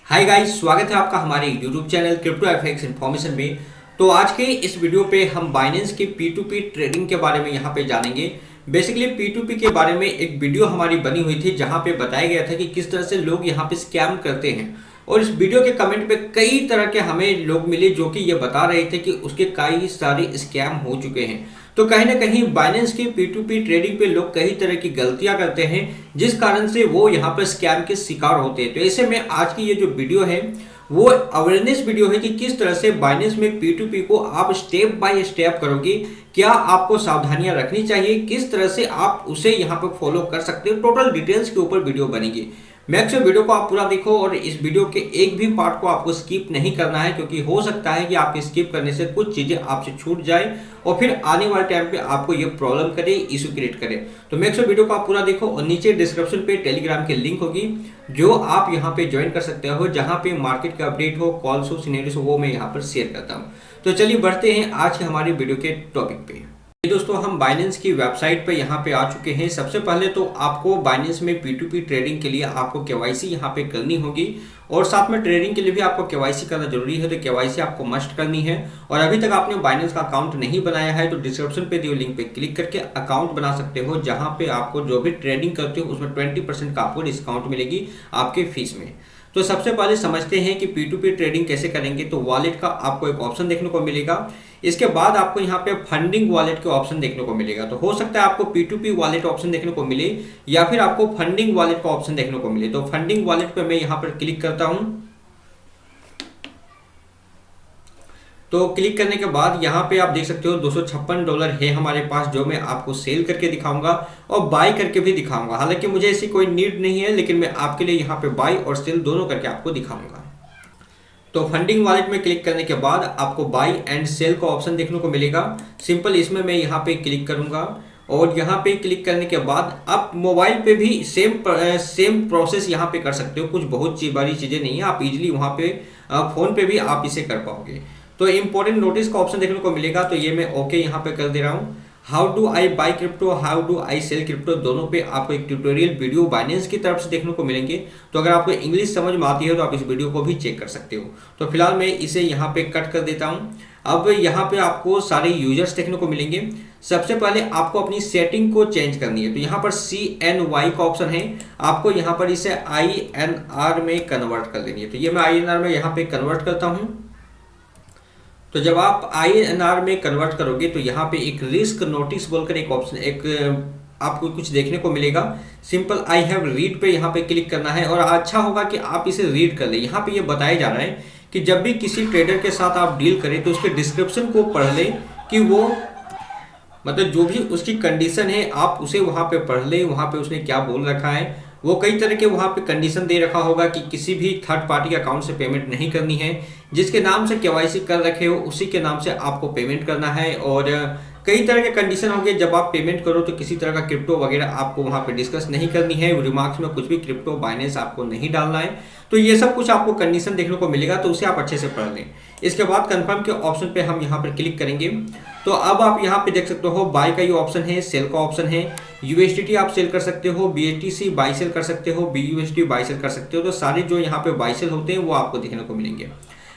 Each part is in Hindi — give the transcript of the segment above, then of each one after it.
हाय गाइस, स्वागत है आपका हमारे YouTube channel crypto FX information में। तो आज के इस वीडियो पे हम बाइनेंस की P2P ट्रेडिंग के बारे में यहाँ पे जानेंगे। बेसिकली P2P के बारे में एक वीडियो हमारी बनी हुई थी जहाँ पे बताया गया था कि किस तरह से लोग यहाँ पे स्कैम करते हैं, और इस वीडियो के कमेंट पे कई तरह के हमें लोग मिले जो कि ये बता रहे थे कि उसके कई सारे स्कैम हो चुके हैं। तो कहीं ना कहीं बाइनेंस की P2P ट्रेडिंग पे लोग कई तरह की गलतियां करते हैं जिस कारण से वो यहाँ पर स्कैम के शिकार होते हैं। तो ऐसे में आज की ये जो वीडियो है वो अवेयरनेस वीडियो है कि किस तरह से बाइनेंस में P2P को आप स्टेप बाय स्टेप करोगे, क्या आपको सावधानियां रखनी चाहिए, किस तरह से आप उसे यहाँ पर फॉलो कर सकते हो। टोटल डिटेल्स के ऊपर वीडियो बनेगी। मैक्सिमम वीडियो को आप पूरा देखो और इस वीडियो के एक भी पार्ट को आपको स्किप नहीं करना है, क्योंकि हो सकता है कि आप स्किप करने से कुछ चीजें आपसे छूट जाए और फिर आने वाले टाइम पे आपको ये प्रॉब्लम करे, इशू क्रिएट करे। तो मैक्सिमम वीडियो को आप पूरा देखो और नीचे डिस्क्रिप्शन पे टेलीग्राम की लिंक होगी जो आप यहाँ पे ज्वाइन कर सकते हो, जहाँ पे मार्केट का अपडेट हो, कॉल्स हो, सिनेरियोस हो, वो मैं यहाँ पर शेयर करता हूँ। तो चलिए बढ़ते हैं आज के हमारी वीडियो के टॉपिक पे। दोस्तों, हम बाइनेंस की वेबसाइट पे यहाँ पे आ चुके हैं। सबसे पहले तो आपको बाइनेंस में P2P ट्रेडिंग के लिए आपको KYC यहाँ पे करनी होगी, और साथ में ट्रेडिंग के लिए भी आपको KYC करना जरूरी है। तो KYC आपको मस्ट करनी है, और अभी तक आपने बाइनेंस का अकाउंट नहीं बनाया है तो डिस्क्रिप्शन पे दिए लिंक पे क्लिक करके अकाउंट बना सकते हो, जहाँ पे आपको जो भी ट्रेडिंग करते हो उसमें 20% का आपको डिस्काउंट मिलेगी आपके फीस में। तो सबसे पहले समझते हैं कि P2P ट्रेडिंग कैसे करेंगे। तो वॉलेट का आपको एक ऑप्शन देखने को मिलेगा। इसके बाद आपको यहाँ पे फंडिंग वॉलेट के ऑप्शन देखने को मिलेगा। तो हो सकता है आपको P2P वॉलेट ऑप्शन देखने को मिले या फिर आपको फंडिंग वॉलेट का ऑप्शन देखने को मिले। तो फंडिंग वॉलेट पे मैं यहाँ पर क्लिक करता हूँ। तो क्लिक करने के बाद यहाँ पे आप देख सकते हो $256 है हमारे पास, जो मैं आपको सेल करके दिखाऊंगा और बाय करके भी दिखाऊंगा। हालांकि मुझे ऐसी कोई नीड नहीं है, लेकिन मैं आपके लिए यहाँ पे बाय और सेल दोनों करके आपको दिखाऊंगा। तो फंडिंग वॉलेट में क्लिक करने के बाद आपको बाय एंड सेल का ऑप्शन देखने को मिलेगा। सिंपल इसमें मैं यहाँ पे क्लिक करूंगा, और यहाँ पे क्लिक करने के बाद आप मोबाइल पे भी सेम प्रोसेस यहाँ पे कर सकते हो। कुछ बहुत बड़ी चीज़ें नहीं है, आप इजीली वहाँ पे फ़ोन पे भी आप इसे कर पाओगे। तो इंपॉर्टेंट नोटिस का ऑप्शन देखने को मिलेगा, तो ये मैं ओके यहाँ पे कर दे रहा हूँ। How do I buy crypto, how do I sell crypto, दोनों पे आपको एक ट्यूटोरियल वीडियो बाइनेंस की तरफ से देखने को मिलेंगे। तो अगर आपको इंग्लिश समझ में आती है तो आप इस वीडियो को भी चेक कर सकते हो। तो फिलहाल मैं इसे यहाँ पे कट कर देता हूँ। अब यहाँ पे आपको सारे यूजर्स देखने को मिलेंगे। सबसे पहले आपको अपनी सेटिंग को चेंज करनी है। तो यहाँ पर CNY का ऑप्शन है, आपको यहाँ पर इसे INR में कन्वर्ट कर देनी है। तो ये मैं INR में यहाँ पे कन्वर्ट करता हूँ। तो जब आप INR में कन्वर्ट करोगे तो यहाँ पे एक रिस्क नोटिस बोलकर एक ऑप्शन, एक आपको कुछ देखने को मिलेगा। सिंपल आई हैव रीड पे यहाँ पे क्लिक करना है, और अच्छा होगा कि आप इसे रीड कर ले। यहाँ पे ये बताया जा रहा है कि जब भी किसी ट्रेडर के साथ आप डील करें तो उसके डिस्क्रिप्शन को पढ़ ले, कि वो मतलब जो भी उसकी कंडीशन है आप उसे वहाँ पे पढ़ ले, वहाँ पे उसने क्या बोल रखा है। वो कई तरह के वहाँ पे कंडीशन दे रखा होगा कि किसी भी थर्ड पार्टी अकाउंट से पेमेंट नहीं करनी है, जिसके नाम से KYC कर रखे हो उसी के नाम से आपको पेमेंट करना है, और कई तरह के कंडीशन होंगे। जब आप पेमेंट करो तो किसी तरह का क्रिप्टो वगैरह आपको वहाँ पे डिस्कस नहीं करनी है, रिमार्क्स में कुछ भी क्रिप्टो बाइनेंस आपको नहीं डालना है। तो ये सब कुछ आपको कंडीशन देखने को मिलेगा, तो उसे आप अच्छे से पढ़ लें। इसके बाद कंफर्म के ऑप्शन पे हम यहाँ पर क्लिक करेंगे। तो अब आप यहाँ पे देख सकते हो बाय का ये ऑप्शन है, सेल का ऑप्शन है। USDT आप सेल कर सकते हो, BTC बाय सेल कर सकते हो, BUSD बाय सेल कर सकते हो। तो सारे जो यहाँ पे बाय सेल होते हैं वो आपको देखने को मिलेंगे।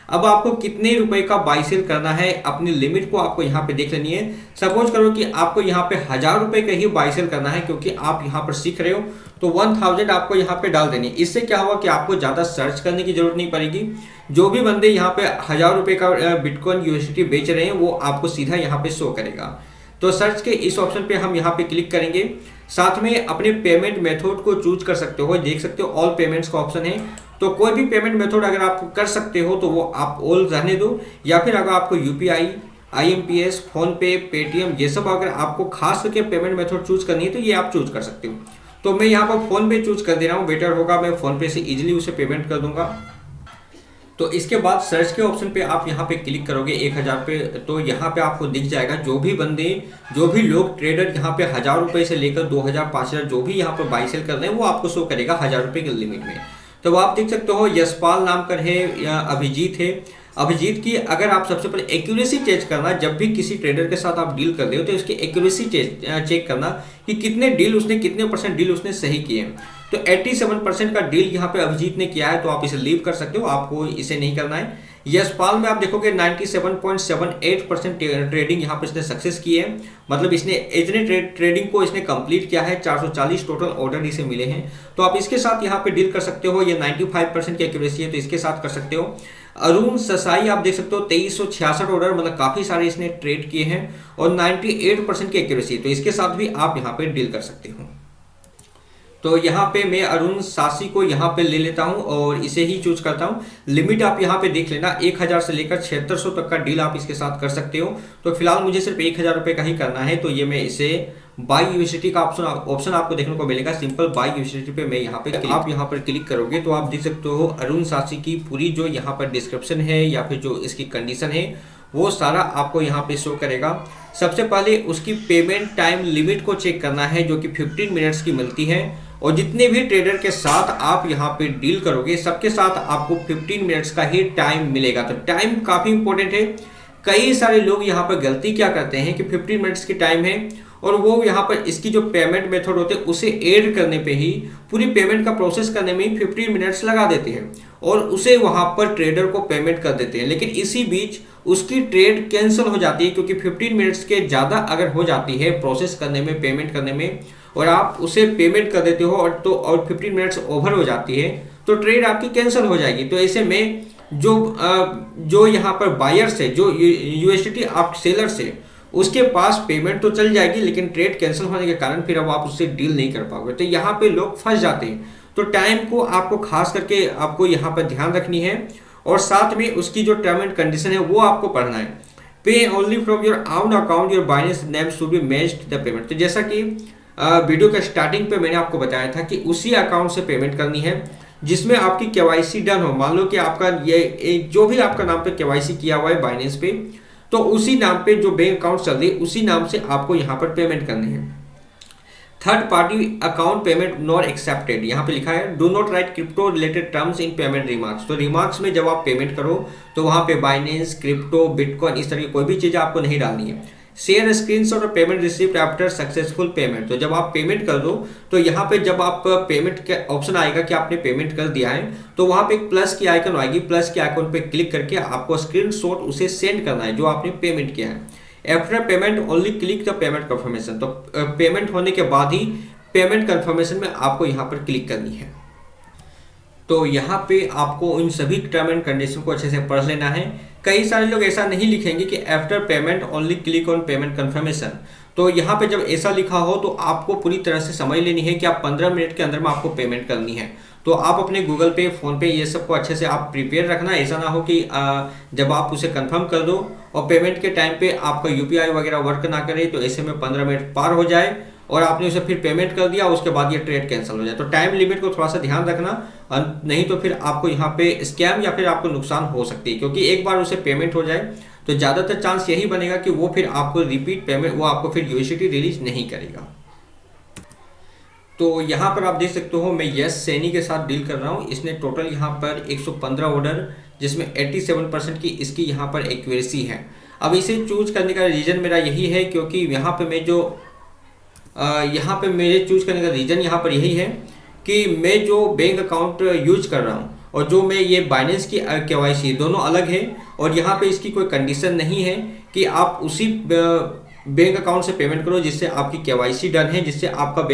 अब आपको कितने रुपए का बाय सेल करना है, अपनी लिमिट को आपको यहाँ पे देख लेनी है। सपोज करो कि आपको यहाँ पे 1000 रुपए का ही बाय सेल करना है, क्योंकि आप यहाँ पर सीख रहे हो, तो 1000 आपको यहाँ पे डाल देनी है। इससे क्या होगा कि आपको ज़्यादा सर्च करने की जरूरत नहीं पड़ेगी। जो भी बंदे यहाँ पे 1000 रुपए का बिटकॉइन USDT बेच रहे हैं वो आपको सीधा यहाँ पे शो करेगा। तो सर्च के इस ऑप्शन पे हम यहाँ पे क्लिक करेंगे। साथ में अपने पेमेंट मेथड को चूज कर सकते हो, देख सकते हो ऑल पेमेंट्स का ऑप्शन है। तो कोई भी पेमेंट मेथड अगर आप कर सकते हो तो वो आप ऑल रहने दो, या फिर अगर आपको UPI, IMPS, फोन पे, पेटीएम, ये सब अगर आपको खास करके पेमेंट मेथड चूज करनी है तो ये आप चूज कर सकते हो। तो मैं यहाँ पर फोन पे चूज कर दे रहा हूँ, बेटर होगा। मैं फोन पे से इजिली उसे पेमेंट कर दूंगा। तो इसके बाद सर्च के ऑप्शन पे आप यहाँ पे क्लिक करोगे 1000 पे, तो यहाँ पे आपको दिख जाएगा जो भी बंदे, जो भी लोग ट्रेडर यहाँ पे 1000 रुपए से लेकर 2000, 5000 जो भी यहाँ पे बाय सेल कर रहे हैं वो आपको शो करेगा 1000 रुपए की लिमिट में। तो आप देख सकते हो यशपाल नाम कर है या अभिजीत है। अभिजीत की अगर आप सबसे पहले एक्यूरेसी चेक करना, जब भी किसी ट्रेडर के साथ आप डील कर रहे हो तो इसकी एक्यूरेसी चेक करना कि कितने डील उसने, कितने % डील उसने सही किए। तो 87% का डील यहाँ पे अभिजीत ने किया है, तो आप इसे लीव कर सकते हो, आपको इसे नहीं करना है। यशपाल में आप देखोगे 97.78% ट्रेडिंग यहाँ पे इसने सक्सेस की है, मतलब इसने इतने ट्रेडिंग को इसने कंप्लीट किया है, 440 टोटल ऑर्डर इसे मिले हैं। तो आप इसके साथ यहाँ पे डील कर सकते हो, ये 95% की एक्यूरेसी है, तो इसके साथ कर सकते हो। अरुण ससाई आप देख सकते हो 2366 ऑर्डर, मतलब काफी सारे इसने ट्रेड किए हैं और 98% की एक्यूरेसी, तो इसके साथ भी आप यहाँ पे डील कर सकते हो। तो यहाँ पे मैं अरुण सासी को यहाँ पे ले लेता हूँ और इसे ही चूज करता हूँ। लिमिट आप यहाँ पे देख लेना, 1000 से लेकर 7600 तक का डील आप इसके साथ कर सकते हो। तो फिलहाल मुझे सिर्फ 1000 रुपये का ही करना है, तो ये मैं इसे बाई यूएसडीटी का ऑप्शन आपको देखने को मिलेगा। सिंपल बाई यूएसडीटी पे मैं यहाँ पे आप यहाँ पर क्लिक करोगे तो आप देख सकते हो अरुण सासी की पूरी जो यहाँ पर डिस्क्रिप्शन है या फिर जो इसकी कंडीशन है वो सारा आपको यहाँ पे शो करेगा। सबसे पहले उसकी पेमेंट टाइम लिमिट को चेक करना है जो कि 15 मिनट्स की मिलती है, और जितने भी ट्रेडर के साथ आप यहाँ पे डील करोगे सबके साथ आपको 15 मिनट्स का ही टाइम मिलेगा। तो टाइम काफ़ी इंपॉर्टेंट है। कई सारे लोग यहाँ पर गलती क्या करते हैं कि 15 मिनट्स की टाइम है और वो यहाँ पर इसकी जो पेमेंट मेथड होते हैं उसे ऐड करने पे ही, पूरी पेमेंट का प्रोसेस करने में ही 15 मिनट्स लगा देते हैं और उसे वहाँ पर ट्रेडर को पेमेंट कर देते हैं, लेकिन इसी बीच उसकी ट्रेड कैंसिल हो जाती है, क्योंकि 15 मिनट्स के ज़्यादा अगर हो जाती है प्रोसेस करने में, पेमेंट करने में, और आप उसे पेमेंट कर देते हो और 15 मिनट्स ओवर हो जाती है तो ट्रेड आपकी कैंसिल हो जाएगी। तो ऐसे में जो यहाँ पर बायर्स है, जो यूएसडीटी आप सेलर्स है, उसके पास पेमेंट तो चल जाएगी लेकिन ट्रेड कैंसिल होने के कारण फिर अब आप उससे डील नहीं कर पाओगे। तो यहाँ पे लोग फंस जाते हैं। तो टाइम को आपको खास करके आपको यहाँ पर ध्यान रखनी है और साथ में उसकी जो टर्म एंड कंडीशन है वो आपको पढ़ना है। पे only from your own account, your Binance name should be matched the payment. तो जैसा कि वीडियो के स्टार्टिंग पे मैंने आपको बताया था कि उसी अकाउंट से पेमेंट करनी है जिसमें आपकी केवाईसी डन हो। मान लो कि आपका ये जो भी आपका नाम पे केवाईसी किया हुआ है बाइनेंस पे, तो उसी नाम पे जो बैंक अकाउंट चल रही है उसी नाम से आपको यहाँ पर पेमेंट करनी है। Third party account payment not accepted, यहाँ पे लिखा है do not right crypto related terms in payment remarks. तो रिमार्क्स में जब आप पेमेंट करो तो वहाँ पे बाइनेंस, क्रिप्टो, बिटकॉइन इस तरह की कोई भी चीज़ आपको नहीं डालनी है। Share screenshot of payment received after successful payment. तो जब आप पेमेंट कर दो तो यहाँ पे जब आप पेमेंट के ऑप्शन आएगा कि आपने पेमेंट कर दिया है तो वहाँ पे एक प्लस की आइकन आएगी, प्लस के आइकन पे क्लिक करके आपको स्क्रीनशॉट उसे सेंड करना है जो आपने पेमेंट किया है। After payment only click the payment confirmation. तो पेमेंट होने के बाद ही पेमेंट कंफर्मेशन में आपको यहाँ पर क्लिक करनी है। तो यहाँ पे आपको इन सभी टर्म एंड कंडीशन को अच्छे से पढ़ लेना है। कई सारे लोग ऐसा नहीं लिखेंगे कि after payment only click on payment confirmation. तो यहाँ पे जब ऐसा लिखा हो तो आपको पूरी तरह से समझ लेनी है कि आप 15 मिनट के अंदर में आपको पेमेंट करनी है। तो आप अपने गूगल पे, फोन पे ये सब को अच्छे से आप प्रिपेयर रखना। ऐसा ना हो कि जब आप उसे कंफर्म कर दो और पेमेंट के टाइम पे आपका यूपीआई वगैरह वर्क ना करे तो ऐसे में 15 मिनट पार हो जाए और आपने उसे फिर पेमेंट कर दिया, उसके बाद ये ट्रेड कैंसिल हो जाए। तो टाइम लिमिट को थोड़ा सा ध्यान रखना, नहीं तो फिर आपको यहाँ पे स्कैम या फिर आपको नुकसान हो सकती है, क्योंकि एक बार उसे पेमेंट हो जाए तो ज़्यादातर चांस यही बनेगा कि वो फिर आपको रिपीट पेमेंट, वो आपको फिर यूएसडीटी रिलीज नहीं करेगा। तो यहाँ पर आप देख सकते हो मैं यस सैनी के साथ डील कर रहा हूँ। इसने टोटल यहाँ पर 115 ऑर्डर, जिसमें 87% की इसकी यहाँ पर एक्यूरेसी है। अब इसे चूज करने का रीज़न मेरा यही है क्योंकि यहाँ पे मैं जो यहाँ पे मेरे चूज करने का रीज़न यहाँ पर यही है कि मैं जो बैंक अकाउंट यूज कर रहा हूँ और जो मैं ये बाइनेंस की केवाईसी दोनों अलग है, और यहाँ पे इसकी कोई कंडीशन नहीं है कि आप उसी बैंक अकाउंट से पेमेंट करो जिससे आपकी केवाईसी डन है, जिससे आपका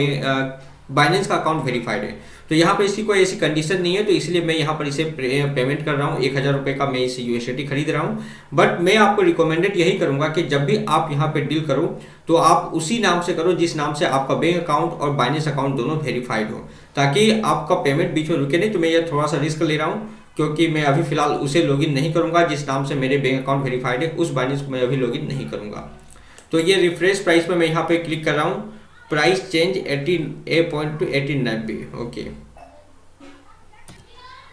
बाइनेंस का अकाउंट वेरीफाइड है। तो यहाँ पे इसकी कोई ऐसी कंडीशन नहीं है, तो इसलिए मैं यहाँ पर इसे पेमेंट कर रहा हूँ। 1000 रुपये का मैं इसे यूएसडीटी खरीद रहा हूँ। बट मैं आपको रिकमेंडेड यही करूँगा कि जब भी आप यहाँ पे डील करो तो आप उसी नाम से करो जिस नाम से आपका बैंक अकाउंट और बाइनेंस अकाउंट दोनों वेरीफाइड हो, ताकि आपका पेमेंट बीच में रुके नहीं। तो मैं ये थोड़ा सा रिस्क ले रहा हूँ क्योंकि मैं अभी फिलहाल उसे लॉगिन नहीं करूँगा जिस नाम से मेरे बैंक अकाउंट वेरीफाइड है, उस बाइनेंस को मैं अभी लॉगिन नहीं करूँगा। तो ये रिफ्रेश प्राइस में मैं यहाँ पे क्लिक कर रहा हूँ। Price change 80 to 1890। ओके,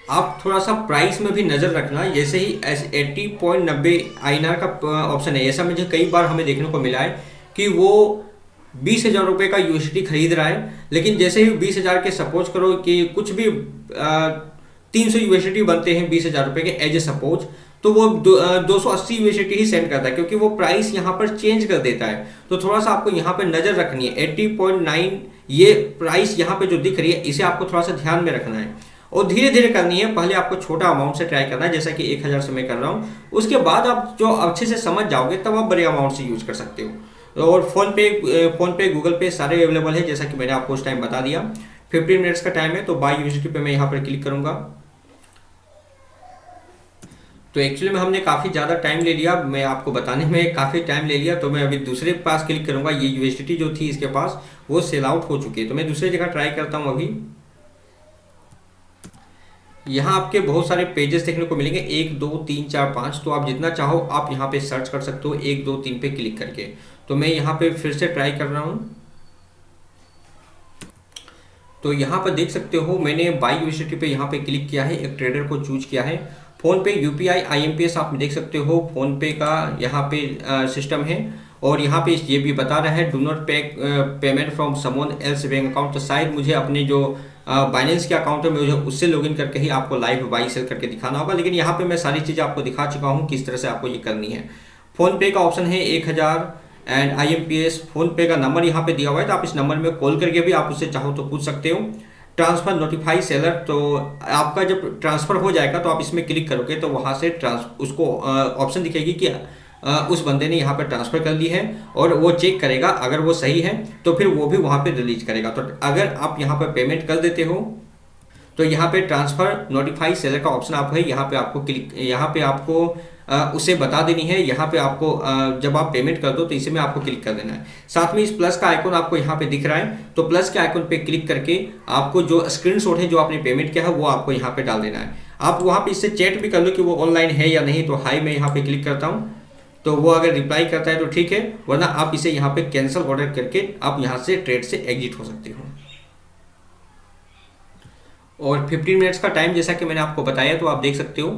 आप थोड़ा सा प्राइस में भी नज़र रखना। जैसे ही 80.90 INR का ऑप्शन है, ऐसा मुझे कई बार हमें देखने को मिला है कि वो 20,000 रुपये का यूएसडी खरीद रहा है, लेकिन जैसे ही 20,000 के सपोज करो कि कुछ भी 300 यूएसडी बनते हैं 20,000 रुपये के एज ए सपोज, तो वो 280 यूएसडी ही सेंड करता है, क्योंकि वो प्राइस यहाँ पर चेंज कर देता है। तो थोड़ा सा आपको यहाँ पर नज़र रखनी है। 80.9 ये प्राइस यहाँ पे जो दिख रही है, इसे आपको थोड़ा सा ध्यान में रखना है और धीरे धीरे करनी है। पहले आपको छोटा अमाउंट से ट्राई करना है, जैसा कि 1000 से मैं कर रहा हूँ। उसके बाद आप जो अच्छे से समझ जाओगे तब आप बड़े अमाउंट से यूज कर सकते हो। और फोन पे गूगल पे सारे अवेलेबल है, जैसा कि मैंने आपको उस टाइम बता दिया। 15 मिनट्स का टाइम है, तो बाय यूएसडी पे मैं यहाँ पर क्लिक करूंगा। तो एक्चुअली में हमने काफ़ी ज़्यादा टाइम ले लिया, मैं आपको बताने में काफ़ी टाइम ले लिया, तो मैं अभी दूसरे के पास क्लिक करूंगा। ये यूएसडी जो थी इसके पास वो सेल आउट हो चुकी है, तो मैं दूसरी जगह ट्राई करता हूँ। अभी यहाँ आपके बहुत सारे पेजेस देखने को मिलेंगे, 1 2 3 4 5। तो आप जितना चाहो आप यहाँ पे सर्च कर सकते हो 1 2 3 पे क्लिक करके। तो मैं यहाँ पे फिर से ट्राई कर रहा हूँ। तो यहाँ पर देख सकते हो मैंने बाय यूएसडी पे यहाँ पे क्लिक किया है, एक ट्रेडर को चूज किया है। फोन पे यूपीआई आईएमपीएस आप देख सकते हो, फोन पे का यहाँ पे सिस्टम है। और यहाँ पे ये भी बता रहा है डू नॉट पे payment from someone else bank account. तो शायद मुझे अपने जो बाइनेंस के अकाउंट है मुझे उससे लॉगिन करके ही आपको लाइव बाई सेल करके दिखाना होगा। लेकिन यहाँ पे मैं सारी चीज़ें आपको दिखा चुका हूँ किस तरह से आपको ये करनी है। फोन पे का ऑप्शन है 1000 एंड आईएमपीएस। फोन पे का नंबर यहाँ पे दिया हुआ है, तो आप इस नंबर में कॉल करके भी आप उससे चाहो तो पूछ सकते हो। ट्रांसफर नोटिफाई सेलर, तो आपका जब ट्रांसफर हो जाएगा तो आप इसमें क्लिक करोगे तो वहाँ से उसको ऑप्शन दिखेगी कि उस बंदे ने यहाँ पर ट्रांसफर कर ली है, और वो चेक करेगा। अगर वो सही है तो फिर वो भी वहाँ पे रिलीज करेगा। तो अगर आप यहाँ पर पेमेंट कर देते हो तो यहाँ पे ट्रांसफर नोटिफाई सेलर का ऑप्शन आप है, यहाँ पे आपको क्लिक, यहाँ पे आपको उसे बता देनी है। यहाँ पे आपको जब आप पेमेंट कर दो तो इसे में आपको क्लिक कर देना है। साथ में इस प्लस का आइकन आपको यहाँ पे दिख रहा है, तो प्लस के आइकन पे क्लिक करके आपको जो स्क्रीनशॉट है जो आपने पेमेंट किया है वो आपको यहाँ पे डाल देना है। आप वहाँ पे इससे चैट भी कर लो कि वो ऑनलाइन है या नहीं। तो हाई मैं यहाँ पे क्लिक करता हूँ, तो वो अगर रिप्लाई करता है तो ठीक है, वरना आप इसे यहाँ पे कैंसिल ऑर्डर करके आप यहाँ से ट्रेड से एग्जिट हो सकते हो। और 15 मिनट्स का टाइम जैसा कि मैंने आपको बताया, तो आप देख सकते हो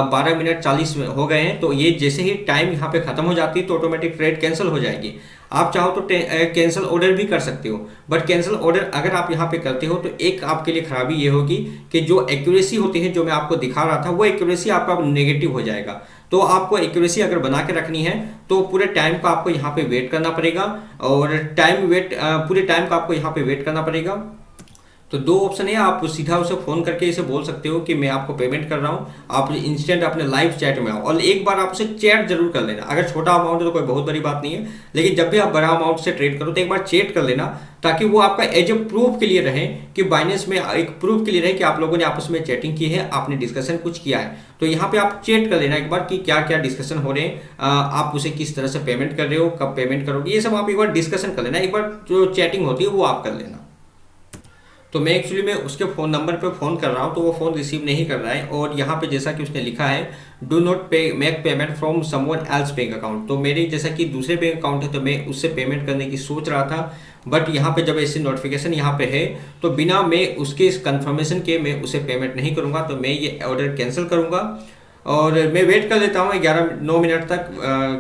12 मिनट 40 हो गए हैं। तो ये जैसे ही टाइम यहाँ पे खत्म हो जाती है तो ऑटोमेटिक ट्रेड कैंसिल हो जाएगी। आप चाहो तो कैंसिल ऑर्डर भी कर सकते हो, बट कैंसिल ऑर्डर अगर आप यहाँ पे करते हो तो एक आपके लिए खराबी ये होगी कि जो एक्यूरेसी होती है जो मैं आपको दिखा रहा था वो एक्यूरेसी आपका नेगेटिव हो जाएगा। तो आपको एक्यूरेसी अगर बना के रखनी है तो पूरे टाइम का आपको यहाँ पे वेट करना पड़ेगा, और पूरे टाइम का आपको यहाँ पे वेट करना पड़ेगा। तो दो ऑप्शन है, आप सीधा उसे फ़ोन करके इसे बोल सकते हो कि मैं आपको पेमेंट कर रहा हूँ, आप इंस्टेंट अपने लाइव चैट में आओ। और एक बार आप उसे चैट जरूर कर लेना। अगर छोटा अमाउंट है तो कोई बहुत बड़ी बात नहीं है, लेकिन जब भी आप बड़ा अमाउंट से ट्रेड करो तो एक बार चैट कर लेना, ताकि वो आपका एज ए प्रूफ के लिए रहे, कि बाइनेंस में एक प्रूफ के लिए रहे कि आप लोगों ने आपस में चैटिंग की है, आपने डिस्कशन कुछ किया है। तो यहाँ पे आप चैट कर लेना एक बार कि क्या क्या डिस्कशन हो रहे हैं, आप उसे किस तरह से पेमेंट कर रहे हो, कब पेमेंट करोगे, ये सब आप एक बार डिस्कशन कर लेना। एक बार जो चैटिंग होती है वो आप कर लेना। तो मैं एक्चुअली में उसके फ़ोन नंबर पे फ़ोन कर रहा हूँ तो वो फ़ोन रिसीव नहीं कर रहा है, और यहाँ पे जैसा कि उसने लिखा है do not make payment from someone else bank account. तो मेरे जैसा कि दूसरे बैंक अकाउंट है तो मैं उससे पेमेंट करने की सोच रहा था, बट यहाँ पे जब ऐसी नोटिफिकेशन यहाँ पे है तो बिना मैं उसके कंफर्मेशन के मैं उसे पेमेंट नहीं करूँगा। तो मैं ये ऑर्डर कैंसिल करूँगा और मैं वेट कर लेता हूँ 9 मिनट तक,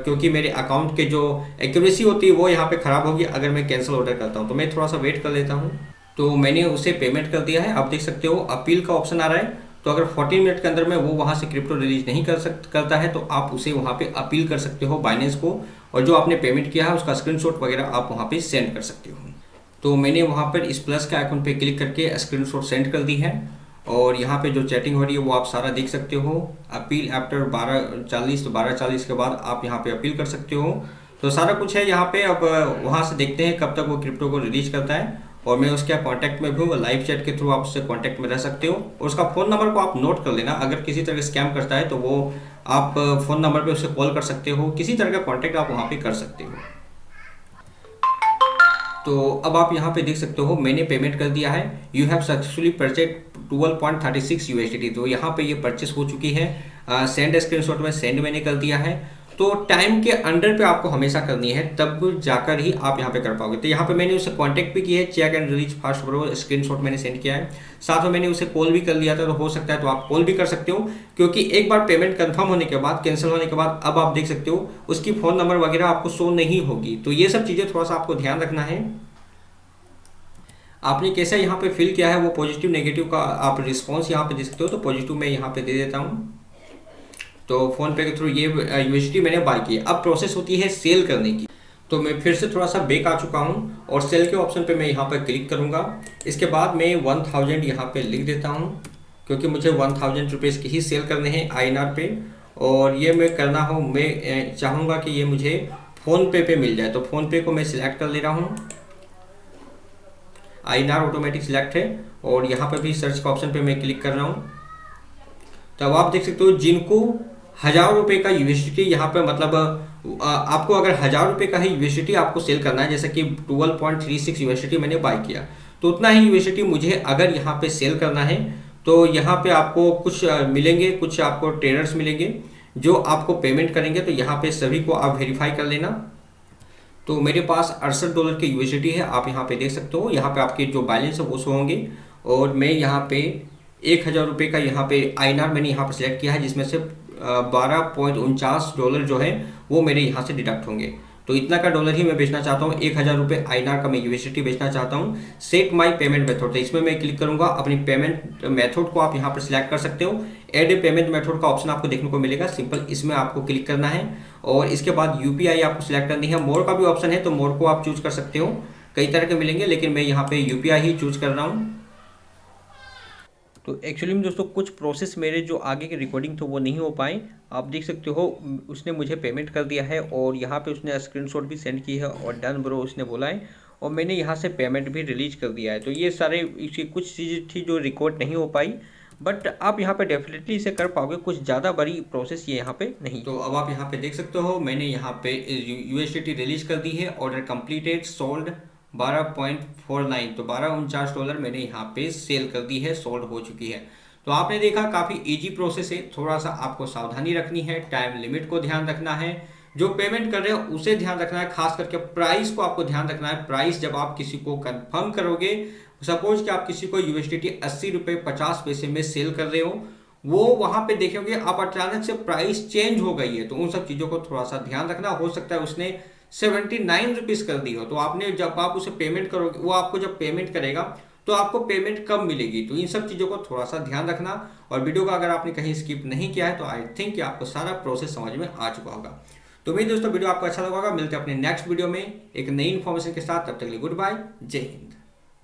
क्योंकि मेरे अकाउंट के जो एक्यूरेसी होती है वो यहाँ पे ख़राब होगी अगर मैं कैंसिल ऑर्डर करता हूँ। तो मैं थोड़ा सा वेट कर लेता हूँ। तो मैंने उसे पेमेंट कर दिया है। आप देख सकते हो अपील का ऑप्शन आ रहा है, तो अगर 14 मिनट के अंदर में वो वहाँ से क्रिप्टो रिलीज नहीं करता है तो आप उसे वहाँ पे अपील कर सकते हो बाइनेंस को, और जो आपने पेमेंट किया है उसका स्क्रीनशॉट वगैरह आप वहाँ पे सेंड कर सकते हो। तो मैंने वहाँ पर इस प्लस के आइकन पे क्लिक करके स्क्रीनशॉट सेंड कर दी है, और यहाँ पे जो चैटिंग हो रही है वो आप सारा देख सकते हो। अपील आफ्टर 12:40, तो 12:40 के बाद आप यहाँ पे अपील कर सकते हो। तो सारा कुछ है यहाँ पे। अब वहाँ से देखते हैं कब तक वो क्रिप्टो को रिलीज करता है, और मैं उसके कॉन्टैक्ट में भी हूँ, लाइव चैट के थ्रू आप उससे कॉन्टैक्ट में रह सकते हो। और उसका फ़ोन नंबर को आप नोट कर लेना, अगर किसी तरह का स्कैम करता है तो वो आप फ़ोन नंबर पे उसे कॉल कर सकते हो, किसी तरह का कॉन्टैक्ट आप वहाँ पे कर सकते हो। तो अब आप यहाँ पे देख सकते हो मैंने पेमेंट कर दिया है। You have successfully purchase 12.36 USDT। तो यहाँ पे ये परचेस हो चुकी है। सेंड स्क्रीनशॉट में सेंड मैंने कर दिया है। तो टाइम के अंडर पे आपको हमेशा करनी है, तब जाकर ही आप यहाँ पे कर पाओगे। तो यहाँ पे मैंने उसे कांटेक्ट भी किया है, check and release fast bro, screenshot मैंने सेंड किया है। साथ में मैंने उसे कॉल भी कर लिया था, तो हो सकता है तो आप कॉल भी कर सकते हो, क्योंकि एक बार पेमेंट कंफर्म होने के बाद, कैंसिल होने के बाद, अब आप देख सकते हो उसकी फ़ोन नंबर वगैरह आपको शो नहीं होगी। तो ये सब चीज़ें थोड़ा सा आपको ध्यान रखना है। आपने कैसा यहाँ पे फिल किया है वो पॉजिटिव नेगेटिव का आप रिस्पॉन्स यहाँ पे दे सकते हो। तो पॉजिटिव मैं यहाँ पे दे देता हूँ। तो फ़ोनपे के थ्रू ये यूएसडी मैंने बाई की है। अब प्रोसेस होती है सेल करने की। तो मैं फिर से थोड़ा सा बैक आ चुका हूँ और सेल के ऑप्शन पे मैं यहाँ पर क्लिक करूँगा। इसके बाद मैं 1000 यहाँ पे लिख देता हूँ, क्योंकि मुझे 1000 रुपीज़ की ही सेल करने हैं INR पे। और ये मैं करना हो, मैं चाहूँगा कि ये मुझे फ़ोनपे पे मिल जाए। तो फ़ोनपे को मैं सिलेक्ट कर ले रहा हूँ, INR ऑटोमेटिक सिलेक्ट है और यहाँ पर भी सर्च का ऑप्शन पे मैं क्लिक कर रहा हूँ। तो अब आप देख सकते हो जिनको 1000 रुपये का यूएसडी यहाँ पे, मतलब आपको अगर 1000 रुपये का ही यूएसडी आपको सेल करना है, जैसे कि 12.36 यूएसडी मैंने बाई किया, तो उतना ही यूएसडी मुझे अगर यहाँ पे सेल करना है तो यहाँ पे आपको कुछ मिलेंगे, कुछ आपको ट्रेडर्स मिलेंगे जो आपको पेमेंट करेंगे। तो यहाँ पे सभी को आप वेरीफाई कर लेना। तो मेरे पास $68 के यूएसडी है, आप यहाँ पे देख सकते हो। यहाँ पे आपके जो बैलेंस है वो शो होंगे और मैं यहाँ पे 1000 रुपये का यहाँ पे INR मैंने यहाँ पर सिलेक्ट किया है, जिसमें से $12.49 जो है वो मेरे यहाँ से डिडक्ट होंगे। तो इतना का डॉलर ही मैं बेचना चाहता हूँ, 1000 रुपये INR का मैं यूएसडी बेचना चाहता हूँ। सेट माई पेमेंट मेथड, तो इसमें मैं क्लिक करूँगा। अपनी पेमेंट मेथड को आप यहाँ पर सिलेक्ट कर सकते हो। एड ए पेमेंट मेथड का ऑप्शन आपको देखने को मिलेगा, सिंपल इसमें आपको क्लिक करना है और इसके बाद UPI आपको सिलेक्ट करनी है। मोर का भी ऑप्शन है, तो मोर को आप चूज कर सकते हो, कई तरह के मिलेंगे, लेकिन मैं यहाँ पे UPI ही चूज कर रहा हूँ। तो एक्चुअली में दोस्तों कुछ प्रोसेस मेरे जो आगे के रिकॉर्डिंग थे वो नहीं हो पाए। आप देख सकते हो उसने मुझे पेमेंट कर दिया है और यहाँ पे उसने स्क्रीनशॉट भी सेंड की है और डन ब्रो उसने बोला है और मैंने यहाँ से पेमेंट भी रिलीज कर दिया है। तो ये सारे इसकी कुछ चीज़ें थी जो रिकॉर्ड नहीं हो पाई, बट आप यहाँ पे डेफिनेटली इसे कर पाओगे। कुछ ज़्यादा बड़ी प्रोसेस ये यहाँ पे नहीं। तो अब आप यहाँ पे देख सकते हो मैंने यहाँ पे यूएसडी रिलीज कर दी है। ऑर्डर कंप्लीटेड, सोल्ड 12.49, तो $12.49 मैंने यहाँ पे सेल कर दी है, सोल्ड हो चुकी है। तो आपने देखा काफ़ी इजी प्रोसेस है। थोड़ा सा आपको सावधानी रखनी है, टाइम लिमिट को ध्यान रखना है, जो पेमेंट कर रहे हो उसे ध्यान रखना है, खास करके प्राइस को आपको ध्यान रखना है। प्राइस जब आप किसी को कंफर्म करोगे, सपोज कि आप किसी को यूएसडी 80 रुपये 50 पैसे में सेल कर रहे हो, वो वहां पे देखेंगे आप अचानक से प्राइस चेंज हो गई है, तो उन सब चीज़ों को थोड़ा सा ध्यान रखना। हो सकता है उसने 79 रुपीज़ कर दी हो, तो आपने जब आप उसे पेमेंट करोगे, वो आपको जब पेमेंट करेगा तो आपको पेमेंट कब मिलेगी, तो इन सब चीज़ों को थोड़ा सा ध्यान रखना। और वीडियो को अगर आपने कहीं स्किप नहीं किया है तो आई थिंक कि आपको सारा प्रोसेस समझ में आ चुका होगा। तो मेरे दोस्तों वीडियो आपको अच्छा लगा होगा। मिलते हैं अपने नेक्स्ट वीडियो में एक नई इन्फॉर्मेशन के साथ, तब तक के लिए गुड बाय, जय हिंद।